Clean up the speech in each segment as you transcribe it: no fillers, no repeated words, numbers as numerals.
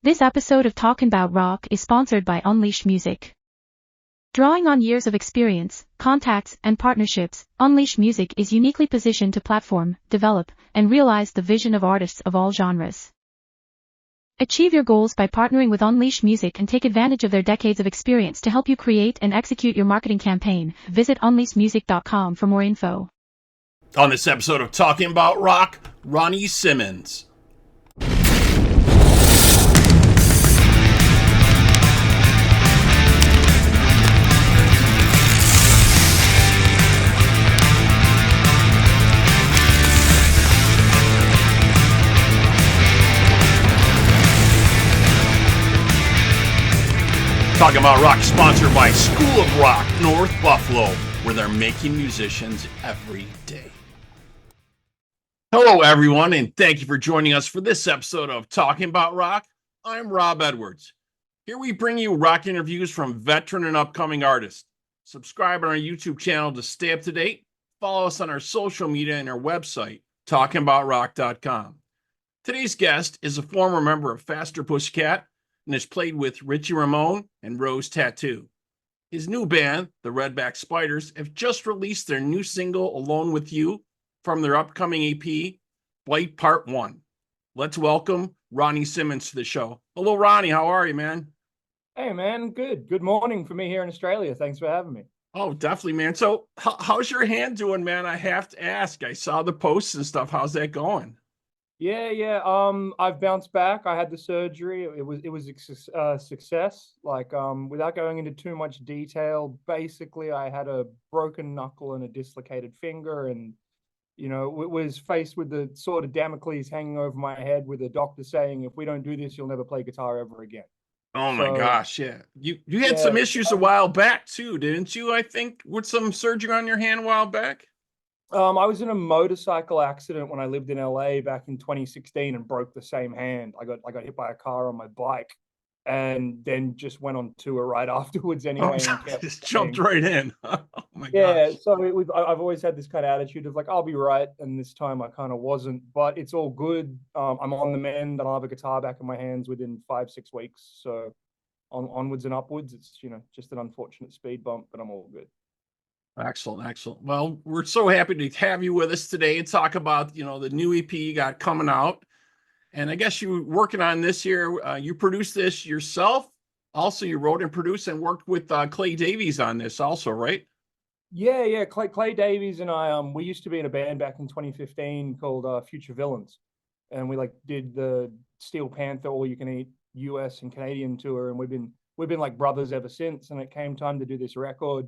This episode of Talkin' About Rock is sponsored by Unleashed Music. Drawing on years of experience, contacts, and partnerships, Unleashed Music is uniquely positioned to platform, develop, and realize the vision of artists of all genres. Achieve your goals by partnering with Unleashed Music and take advantage of their decades of experience to help you create and execute your marketing campaign. Visit unleashedmusic.com for more info. On this episode of Talking About Rock, Ronnie Simmons. Talking About Rock, sponsored by School of Rock, North Buffalo, where they're making musicians every day. Hello, everyone, and thank you for joining us for this episode of Talking About Rock. I'm Rob Edwards. Here we bring you rock interviews from veteran and upcoming artists. Subscribe on our YouTube channel to stay up to date. Follow us on our social media and our website, talkingaboutrock.com. Today's guest is a former member of Faster Pussycat, and has played with Richie Ramone and Rose Tattoo. His new band, the Redback Spiders, have just released their new single, Alone With You, from their upcoming EP, Blight Part 1. Let's welcome Ronnie Simmons to the show. Hello, Ronnie. How are you, man? Hey, man. Good morning for me here in Australia. Thanks for having me. Oh, definitely, man. So how's your hand doing, man? I have to ask. I saw the posts and stuff. How's that going? Yeah. I've bounced back. I had the surgery. It was a success. Without going into too much detail, basically, I had a broken knuckle and a dislocated finger, and was faced with the sort of Damocles hanging over my head, with the doctor saying, "If we don't do this, you'll never play guitar ever again." Oh my gosh, yeah. You had some issues a while back too, didn't you? I think with some surgery on your hand a while back. I was in a motorcycle accident when I lived in LA back in 2016 and broke the same hand. I got hit by a car on my bike, and then just went on tour right afterwards anyway. And just jumped right in. Oh my yeah, gosh. so I've always had this kind of attitude of I'll be right, and this time I kind of wasn't, but it's all good. I'm on the mend, and I'll have a guitar back in my hands within 5-6 weeks. So onwards and upwards. It's just an unfortunate speed bump, but I'm all good. Excellent. Well, we're so happy to have you with us today and talk about, the new EP you got coming out. And I guess you were working on this year. You produced this yourself. Also, you wrote and produced and worked with Clay Davies on this also, right? Yeah. Clay Davies and I, we used to be in a band back in 2015 called Future Villains. And we did the Steel Panther All You Can Eat US and Canadian tour. And we've been like brothers ever since. And it came time to do this record.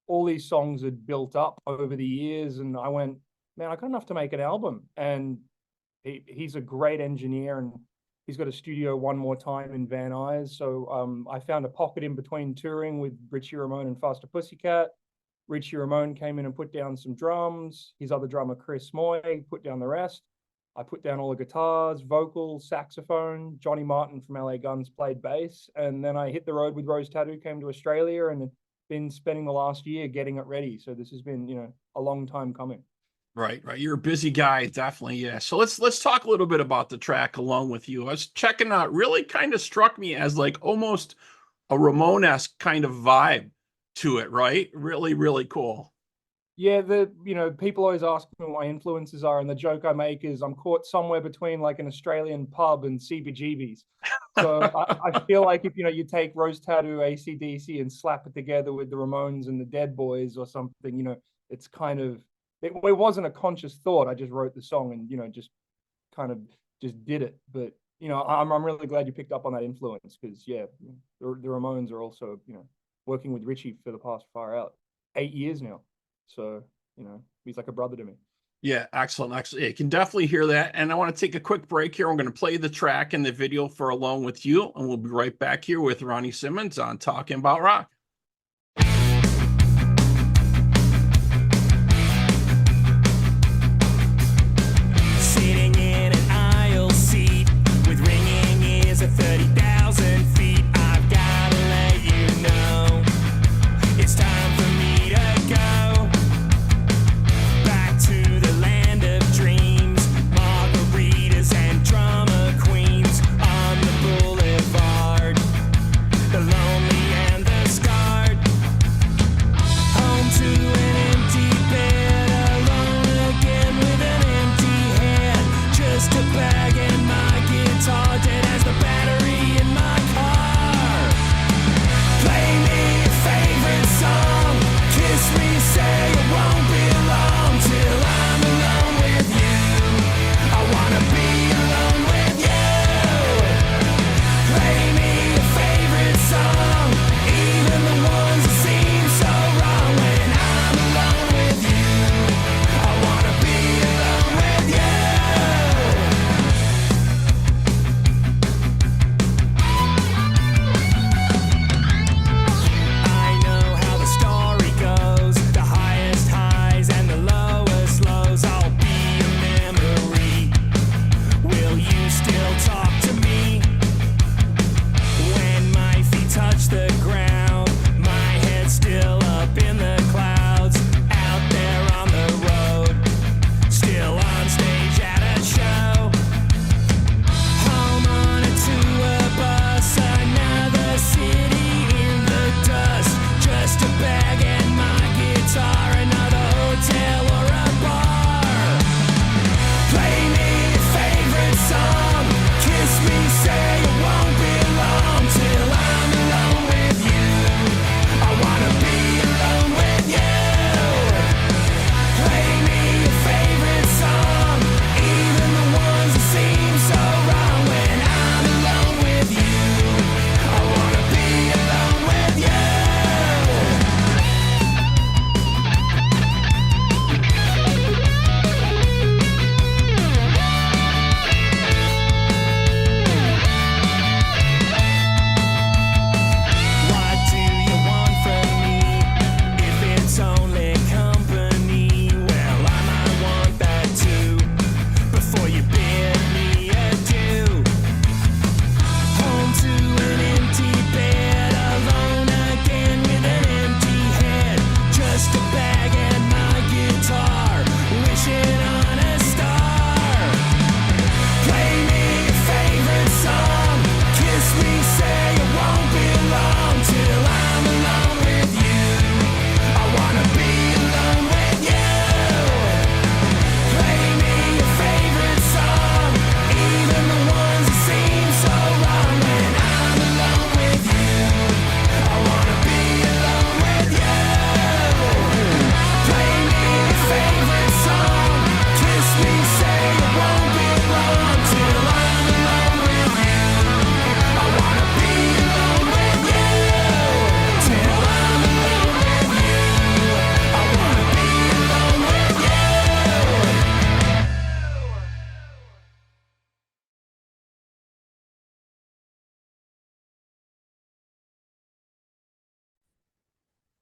All these songs had built up over the years, and I went, man, I got enough to make an album. And he's a great engineer, and he's got a studio one more time in Van Nuys. So I found a pocket in between touring with Richie Ramone and Faster Pussycat. Richie Ramone came in and put down some drums. His other drummer, Chris Moy, put down the rest. I put down all the guitars, vocals, saxophone. Johnny Martin from LA Guns played bass. And then I hit the road with Rose Tattoo, came to Australia, and been spending the last year getting it ready. So this has been, a long time coming. Right. You're a busy guy, definitely. Yeah. So let's talk a little bit about the track Alone With You. I was checking out, really kind of struck me as almost a Ramone-esque kind of vibe to it, right? Really, really cool. Yeah, people always ask me what my influences are, and the joke I make is I'm caught somewhere between an Australian pub and CBGBs. So I feel like if you take Rose Tattoo, AC/DC, and slap it together with the Ramones and the Dead Boys or something, it's kind of it wasn't a conscious thought. I just wrote the song and just kind of just did it. But I'm really glad you picked up on that influence, because the Ramones are also working with Richie for the past far out 8 years now. So, he's like a brother to me. Yeah, excellent. Yeah, you can definitely hear that. And I want to take a quick break here. I'm going to play the track and the video for Alone With You, and we'll be right back here with Ronnie Simmons on Talking About Rock. Sitting in an aisle seat with ringing ears at 30,000 feet, I've got to let you know it's time for me to go back to the land of dreams, margaritas and drama queens on the boulevard.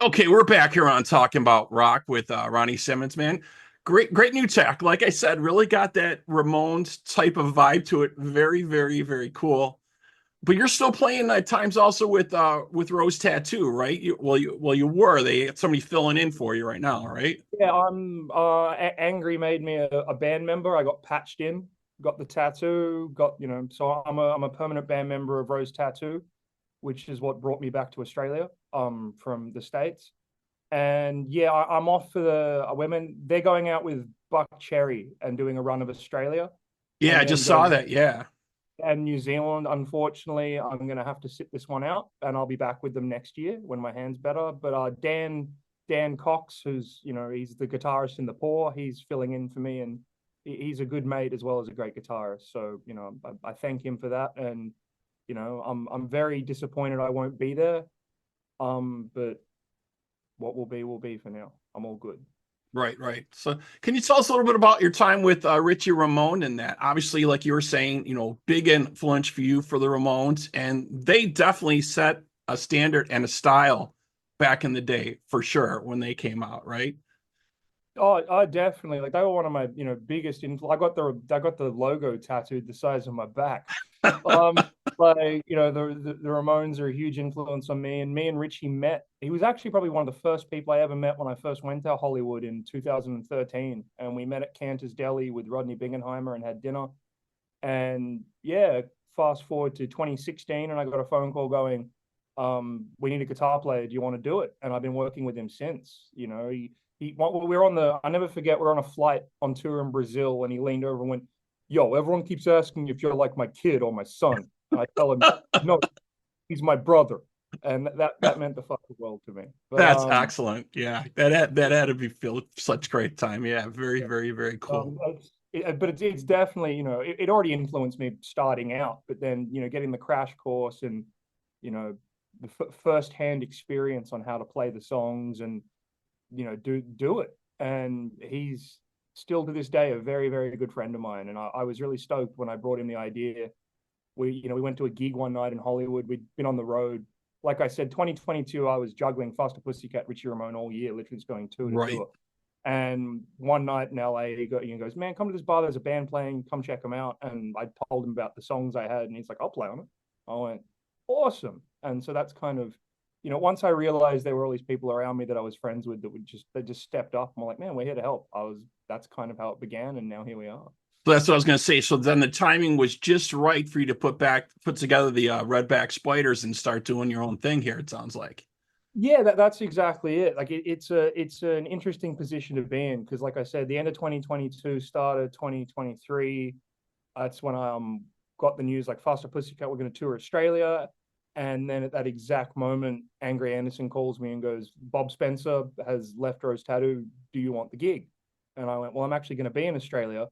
Okay, we're back here on Talking About Rock with Ronnie Simmons, man. Great new tech. Like I said, really got that Ramones type of vibe to it. Very, very, very cool. But you're still playing at times also with Rose Tattoo, right? You were. They had somebody filling in for you right now, right? Yeah, I'm Angry made me a band member. I got patched in, got the tattoo, so I'm a permanent band member of Rose Tattoo, which is what brought me back to Australia from the States. And yeah, I'm off for the women. They're going out with Buck Cherry and doing a run of Australia Yeah, I and then just saw that. Yeah. and New Zealand. Unfortunately, I'm going to have to sit this one out, and I'll be back with them next year when my hand's better. But Dan Cox, who's he's the guitarist in the Paw, he's filling in for me, and he's a good mate as well as a great guitarist. So I thank him for that, and I'm very disappointed I won't be there. But what will be for now. I'm all good. Right, right. So, can you tell us a little bit about your time with Richie Ramone and that? Obviously, like you were saying, big influence for you for the Ramones, and they definitely set a standard and a style back in the day for sure when they came out, right? Oh, I definitely like they were one of my biggest influence. I got the logo tattooed the size of my back. The Ramones are a huge influence on me, and me and Richie met. He was actually probably one of the first people I ever met when I first went to Hollywood in 2013, and we met at Cantor's Deli with Rodney Bingenheimer and had dinner. And yeah, fast forward to 2016, and I got a phone call going, we need a guitar player. Do you want to do it? And I've been working with him since. I'll never forget, we're on a flight on tour in Brazil, and he leaned over and went, "Yo, everyone keeps asking if you're like my kid or my son." And I tell him, "No, he's my brother." And that meant the fucking world to me. But, That's excellent. Yeah, that had to be such great time. Yeah, very, very, very cool. It's definitely it already influenced me starting out, but then getting the crash course and the first-hand experience on how to play the songs and do it. And he's still to this day a very, very good friend of mine. And I was really stoked when I brought him the idea. We went to a gig one night in Hollywood. We'd been on the road. Like I said, 2022, I was juggling Faster Pussycat, Richie Ramone all year, literally just going tour to Right. tour. And one night in LA, he goes, "Man, come to this bar. There's a band playing. Come check them out." And I told him about the songs I had, and he's like, "I'll play on it." I went, "Awesome." And so that's kind of, once I realized there were all these people around me that I was friends with that they just stepped up. I'm like, "Man, we're here to help." That's kind of how it began, and now here we are. So that's what I was going to say. So then the timing was just right for you to put together the Redback Spiders and start doing your own thing here. It sounds like. Yeah, that's exactly it. Like it's an interesting position to be in because, like I said, the end of 2022 started 2023. That's when I got the news like Faster Pussycat, we're going to tour Australia. And then at that exact moment, Angry Anderson calls me and goes, "Bob Spencer has left Rose Tattoo. Do you want the gig?" And I went, "Well, I'm actually going to be in Australia."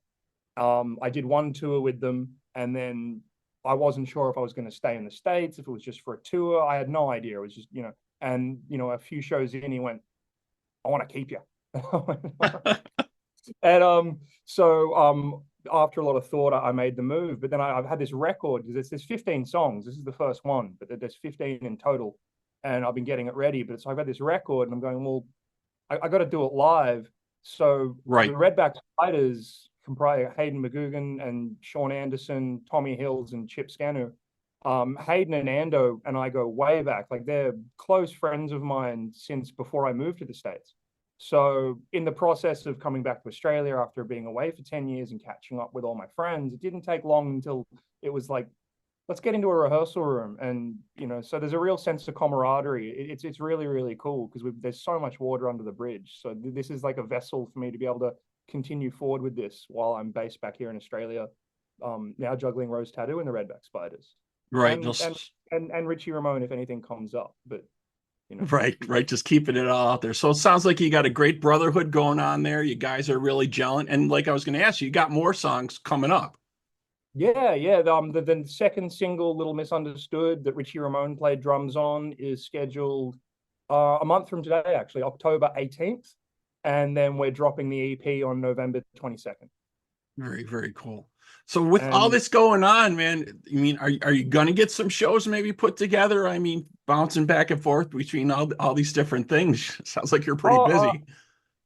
I did one tour with them, and then I wasn't sure if I was going to stay in the States, if it was just for a tour. I had no idea. It was just, and, a few shows in, he went, "I want to keep you." And after a lot of thought, I made the move. But then I've had this record because there's 15 songs. This is the first one, but there's 15 in total, and I've been getting it ready. But so I've got this record, and I'm going, well, I got to do it live. So Right. the Redback Spiders comprise Hayden McGoogan and Sean Anderson, Tommy Hills, and Chip Scanu. Hayden and Ando and I go way back. Like they're close friends of mine since before I moved to the States. So in the process of coming back to Australia after being away for 10 years and catching up with all my friends, it didn't take long until it was like, let's get into a rehearsal room. And, so there's a real sense of camaraderie. It's really, really cool because there's so much water under the bridge. So this is like a vessel for me to be able to continue forward with this while I'm based back here in Australia, now juggling Rose Tattoo and the Redback Spiders. Right. And Richie Ramone if anything comes up. But Right. Just keeping it all out there. So it sounds like you got a great brotherhood going on there. You guys are really gelling. And like I was going to ask you, you got more songs coming up. Yeah. The second single, Little Misunderstood, that Richie Ramone played drums on, is scheduled a month from today, actually, October 18th. And then we're dropping the EP on November 22nd. Very, very cool. So with all And this going on, man, I mean, are you gonna get some shows maybe put together? I mean, bouncing back and forth between all these different things. Sounds like you're pretty oh, busy.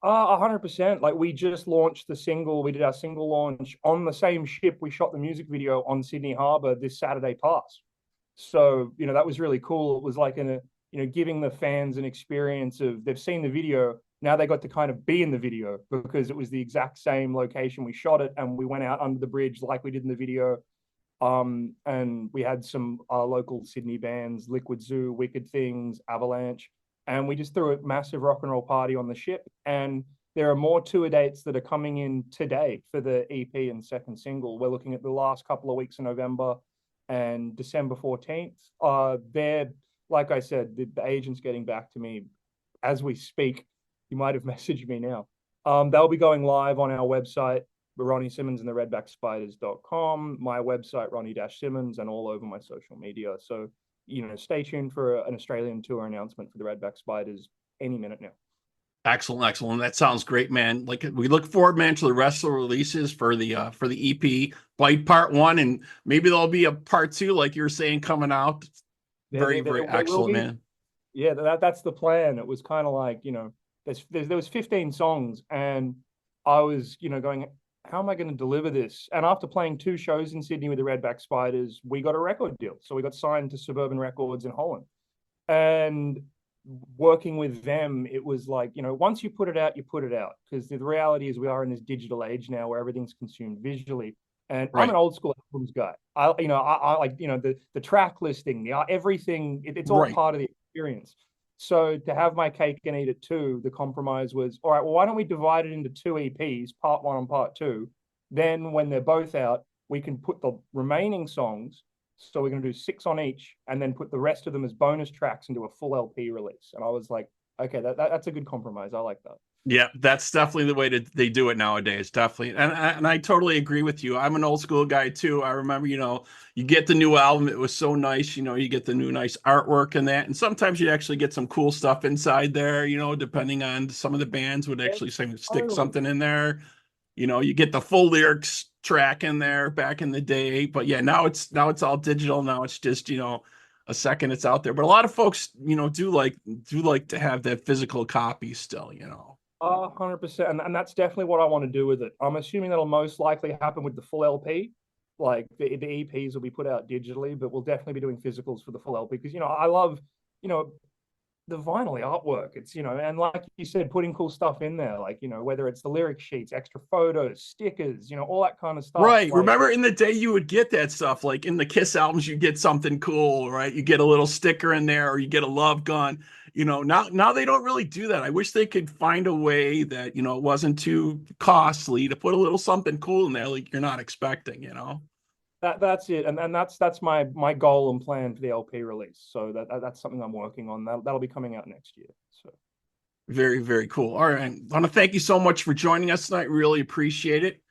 100%. Like we just launched the single. We did our single launch on the same ship we shot the music video on Sydney Harbour this Saturday past. So, that was really cool. It was like giving the fans an experience of they've seen the video. Now they got to kind of be in the video because it was the exact same location we shot it, and we went out under the bridge like we did in the video. And we had some local Sydney bands, Liquid Zoo, Wicked Things, Avalanche, and we just threw a massive rock and roll party on the ship. And there are more tour dates that are coming in today for the EP and second single. We're looking at the last couple of weeks of November and December 14th. They're, like I said, the agent's getting back to me as we speak. You might have messaged me now. They'll be going live on our website, Ronnie Simmons and the redbackspiders.com, my website, Ronnie-Simmons, and all over my social media. So, stay tuned for an Australian tour announcement for the Redback Spiders any minute now. Excellent, excellent. That sounds great, man. Like we look forward, man, to the rest of the releases for the EP, Bite Part 1, and maybe there'll be a Part 2, like you're saying, coming out. Very, very excellent, man. Yeah, that's the plan. It was kind of like, there was 15 songs, and I was, going, how am I going to deliver this? And after playing 2 shows in Sydney with the Redback Spiders, we got a record deal. So we got signed to Suburban Records in Holland. And working with them, it was like, once you put it out, you put it out. Because the reality is we are in this digital age now where everything's consumed visually. And right. I'm an old school albums guy. I like, the track listing, everything, it's all right. Part of the experience. So to have my cake and eat it too, the compromise was, all right, well, why don't we divide it into 2 EPs, part 1 and part 2? Then when they're both out, we can put the remaining songs. So we're going to do 6 on each, and then put the rest of them as bonus tracks into a full LP release. And I was like, okay, that's a good compromise. I like that. Yeah, that's definitely the way they do it nowadays. Definitely. And I totally agree with you. I'm an old school guy too. I remember, you get the new album. It was so nice. You get the new nice artwork and that. And sometimes you actually get some cool stuff inside there, depending on some of the bands would actually stick something in there. You get the full lyrics track in there back in the day. But yeah, now it's all digital. Now it's just, a second it's out there. But a lot of folks, do like to have that physical copy still, 100%. And that's definitely what I want to do with it. I'm assuming that'll most likely happen with the full LP. Like the EPs will be put out digitally, but we'll definitely be doing physicals for the full LP because, I love, the vinyl artwork. It's, and like you said, putting cool stuff in there, like, whether it's the lyric sheets, extra photos, stickers, all that kind of stuff. Right. Like, remember in the day you would get that stuff, like in the Kiss albums, you get something cool, right? You get a little sticker in there, or you get a love gun. Now they don't really do that. I wish they could find a way that, it wasn't too costly to put a little something cool in there, like you're not expecting, That's it, and that's my goal and plan for the LP release. So that's something I'm working on. That'll be coming out next year. So very, very cool. All right, I want to thank you so much for joining us tonight. Really appreciate it.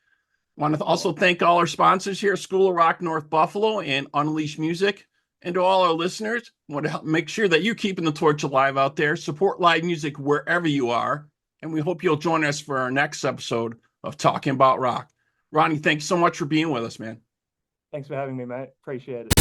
I want to also thank all our sponsors here, School of Rock North Buffalo and Unleash Music, and to all our listeners. I want to help make sure that you're keeping the torch alive out there. Support live music wherever you are, and we hope you'll join us for our next episode of Talking About Rock. Ronnie, thanks so much for being with us, man. Thanks for having me, mate. Appreciate it.